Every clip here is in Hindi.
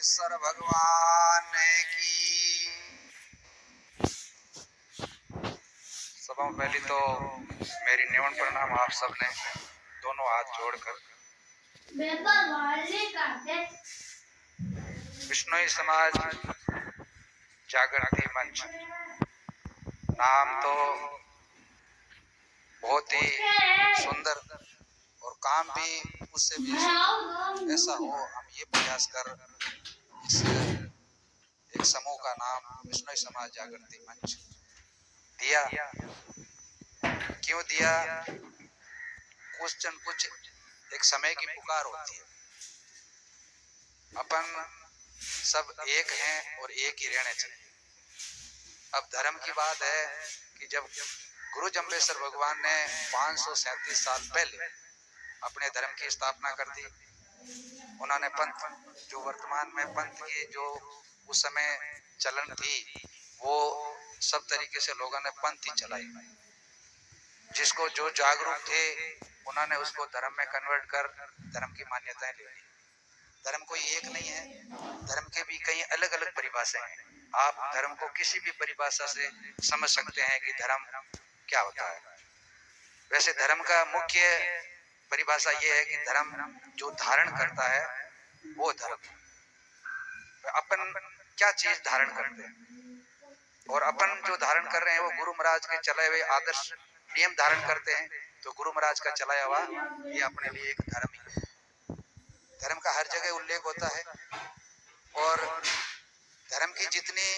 जम्बेश्वर भगवान की। सबों पहले तो मेरी निमन प्रणाम आप सबने दोनों हाथ जोड़कर। विश्नोई समाज जागृति मंच नाम तो बहुत ही सुंदर और काम भी उससे भी ऐसा हो, हम ये प्रयास कर इस एक समूह का नाम विश्नोई समाज जागृति मंच दिया। क्यों दिया? कुछ एक समय की पुकार होती है। अपन सब एक हैं और एक ही रहने चाहिए। अब धर्म की बात है कि जब गुरु जम्बेश्वर भगवान ने 537 साल पहले अपने धर्म की स्थापना कर दी, उन्होंने पंथ, जो वर्तमान में पंथ की जो उस समय चलन थी, वो सब तरीके से लोगों ने पंथ ही चलाई। जिसको जो जागरूक थे उन्होंने उसको धर्म में कन्वर्ट कर धर्म की मान्यताएं ले ली। धर्म कोई एक नहीं है, धर्म के भी कई अलग अलग परिभाषाएं हैं। आप धर्म को किसी भी परिभाषा से समझ सकते हैं कि धर्म क्या होता है। वैसे धर्म का मुख्य परिभाषा ये है कि धर्म जो धारण करता है वो धर्म। अपन क्या चीज धारण करते हैं, और अपन जो धारण कर रहे हैं वो गुरु महाराज के चलाए हुए आदर्श नियम धारण करते हैं, तो गुरु महाराज का चलाया हुआ ये अपने लिए एक धर्म ही है। धर्म का हर जगह उल्लेख होता है, और धर्म की जितनी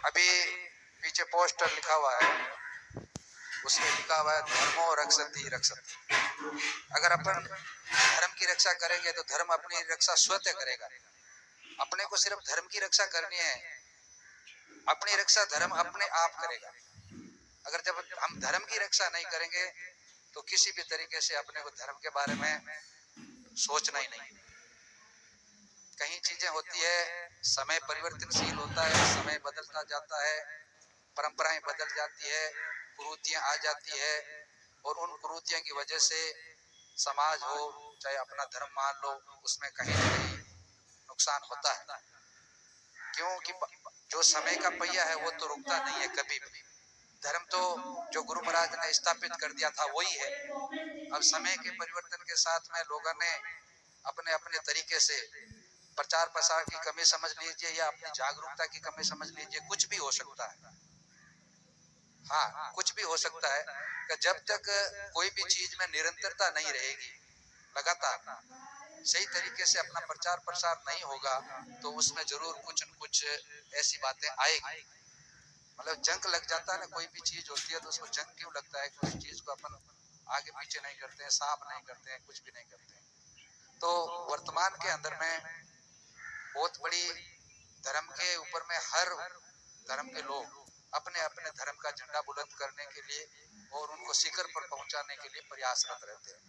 अभी पीछे पोस्टर लिखा हुआ है उसमें लिखा हुआ है धर्मो रक्षति रक्षति। अगर अपन धर्म की रक्षा करेंगे तो धर्म अपनी रक्षा स्वतः करेगा। अपने को सिर्फ धर्म की रक्षा करनी है, अपनी रक्षा धर्म अपने आप करेगा। अगर जब हम धर्म की रक्षा नहीं करेंगे तो किसी भी तरीके से अपने को धर्म के बारे में सोचना ही नहीं। कहीं चीजें होती है, समय परिवर्तनशील होता है, समय बदलता जाता है, परंपराएं बदल जाती है, कुरीतियां आ जाती है, और उन कुरीतियों की वजह से समाज हो चाहे अपना धर्म मान लो, उसमें कहीं ना कहीं नुकसान होता है। क्योंकि जो समय का पहिया है वो तो रुकता नहीं है कभी भी। धर्म तो जो गुरु महाराज ने स्थापित कर दिया था वही है। अब समय के परिवर्तन के साथ में लोगों ने अपने अपने तरीके से प्रचार प्रसार की कमी समझ लीजिए या अपनी जागरूकता की कमी समझ लीजिए, कुछ भी हो सकता है। हाँ, कुछ भी हो सकता है कि जब तक कोई भी चीज में निरंतरता नहीं रहेगी, लगातार सही तरीके से अपना प्रचार प्रसार नहीं होगा, तो उसमें जरूर कुछ न कुछ ऐसी बातें आएगी। मतलब जंग लग जाता है ना, कोई भी चीज होती है तो उसको जंग क्यों लगता है कि उस चीज को अपन आगे पीछे नहीं करते हैं, साफ नहीं करते हैं, कुछ भी नहीं करते हैं। तो वर्तमान के अंदर में बहुत बड़ी धर्म के ऊपर में हर धर्म के लोग अपने अपने धर्म का झंडा बुलंद करने के लिए और उनको शिखर पर पहुंचाने के लिए प्रयासरत रहते हैं।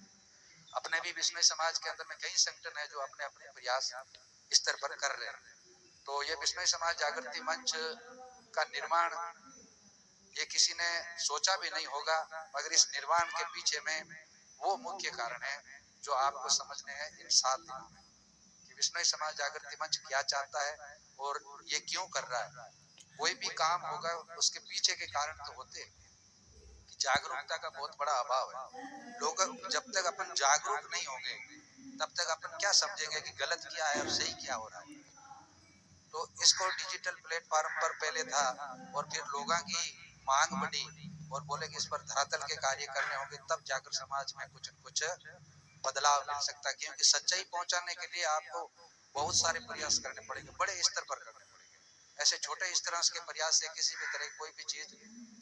अपने भी विश्नोई समाज के अंदर में कई संगठन है जो अपने अपने प्रयास स्तर पर कर रहे हैं। तो ये विश्नोई समाज जागृति मंच का निर्माण ये किसी ने सोचा भी नहीं होगा, मगर इस निर्माण के पीछे में वो मुख्य कारण है जो आपको समझने हैं इन 7 दिनों में कि विश्नोई समाज जागृति मंच क्या चाहता है और ये क्यों कर रहा है। कोई भी काम होगा उसके पीछे के कारण तो होते हैं कि जागरूकता का बहुत बड़ा अभाव है। लोग जब तक अपन जागरूक नहीं होंगे तब तक अपन क्या समझेंगे कि गलत क्या है और सही क्या हो रहा है। तो इसको डिजिटल प्लेटफॉर्म पर पहले था और फिर लोगों की मांग बढ़ी और बोले कि इस पर धरातल के कार्य करने होंगे, तब जाकर समाज में कुछ न कुछ बदलाव मिल सकता है। क्योंकि सच्चाई पहुंचाने के लिए आपको बहुत सारे प्रयास करने पड़ेंगे, बड़े स्तर पर करने पड़ेंगे। ऐसे छोटे स्तर के प्रयास से किसी भी तरह कोई भी चीज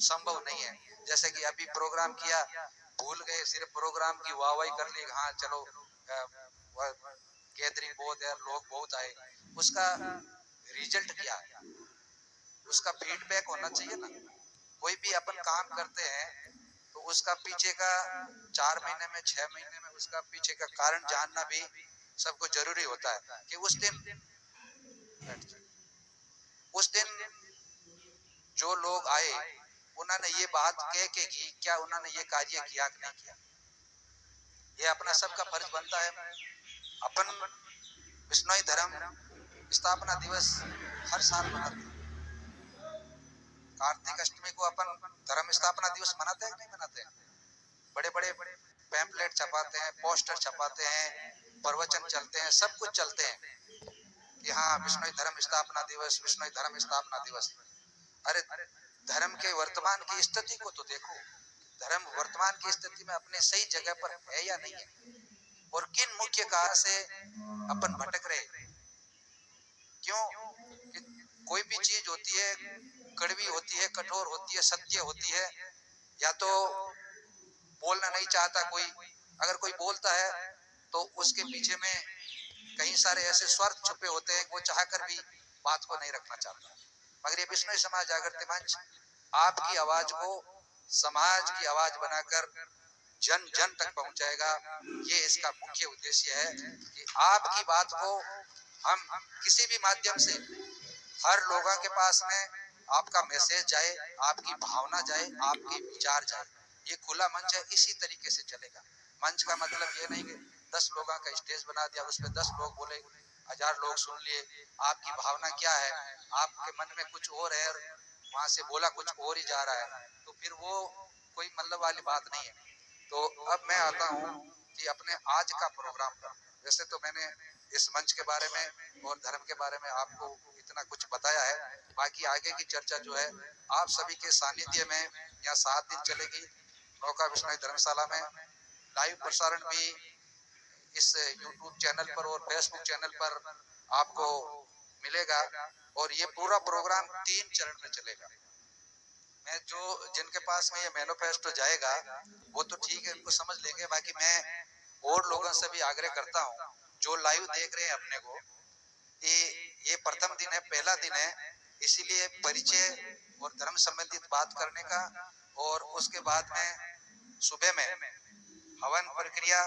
संभव नहीं है। जैसे कि अभी प्रोग्राम किया, भूल गए, सिर्फ प्रोग्राम की वाहवाही कर ली, हाँ चलो गैदरिंग बहुत है, लोग बहुत आए, उसका रिजल्ट क्या है, उसका फीडबैक होना चाहिए ना। कोई भी अपन काम करते हैं तो उसका पीछे का 4 महीने में 6 महीने में उसका पीछे का कारण जानना भी सबको जरूरी होता है कि उस दिन जो लोग आए उन्होंने ये बात कह के की, क्या उन्होंने ये कार्य किया कि नहीं किया। ये अपना सबका फर्ज बनता है। अपन विश्नोई धर्म स्थापना दिवस हर साल मनाते हैं। कार्तिक अष्टमी को अपन धर्म स्थापना दिवस मनाते हैं कि नहीं मनाते हैं? बड़े बड़े पैम्पलेट छपाते हैं, पोस्टर छपाते हैं, प्रवचन चलते हैं, सब कुछ चलते हैं कि हाँ विश्नोई धर्म स्थापना दिवस, विश्नोई धर्म स्थापना दिवस। अरे धर्म के वर्तमान की स्थिति को तो देखो, धर्म वर्तमान की स्थिति में अपने सही जगह पर है या नहीं है, और किन मुख्य कारण से अपन भटक रहे। क्यों कि कोई भी चीज होती है, कड़वी होती है, कठोर होती है, सत्य होती है, या तो बोलना नहीं चाहता कोई, अगर कोई बोलता है तो उसके पीछे में कई सारे ऐसे स्वार्थ छुपे होते हैं, वो चाहकर भी बात को नहीं रखना चाहता। मगर ये विश्नोई समाज जागृति मंच आपकी आवाज को समाज की आवाज बनाकर जन जन तक पहुंचाएगा। ये इसका मुख्य उद्देश्य है कि आपकी बात को हम किसी भी माध्यम से हर लोगों के पास में आपका मैसेज जाए, आपकी भावना जाए, आपके विचार जाए। ये खुला मंच है, इसी तरीके से चलेगा। मंच का मतलब ये नहीं कि 10 लोगों का स्टेज बना दिया, उस पर 10 लोग बोले, 1000 लोग सुन लिए। आपकी भावना क्या है, आपके मन में कुछ और है और वहां से बोला कुछ और ही जा रहा है, तो फिर वो कोई मतलब वाली बात नहीं है। तो अब मैं आता हूँ कि अपने आज का प्रोग्राम पर। वैसे तो मैंने इस मंच के बारे में और धर्म के बारे में आपको इतना कुछ बताया है, बाकी आगे की चर्चा जो है आप सभी के सानिध्य में यहाँ 7 दिन चलेगी नौका विश्नोई धर्मशाला में। लाइव प्रसारण भी इस YouTube चैनल पर और फेसबुक चैनल पर आपको मिलेगा, और ये पूरा प्रोग्राम 3 चरण में चलेगा। मैं जो जिनके पास में ये मैनिफेस्टो जाएगा वो तो ठीक है, उनको समझ लेंगे, बाकी मैं और लोगों से भी आग्रह करता हूँ जो लाइव देख रहे हैं अपने को, ये प्रथम दिन है, पहला दिन है, इसीलिए परिचय और धर्म संबंधित बात करने का, और उसके बाद में सुबह में हवन प्रक्रिया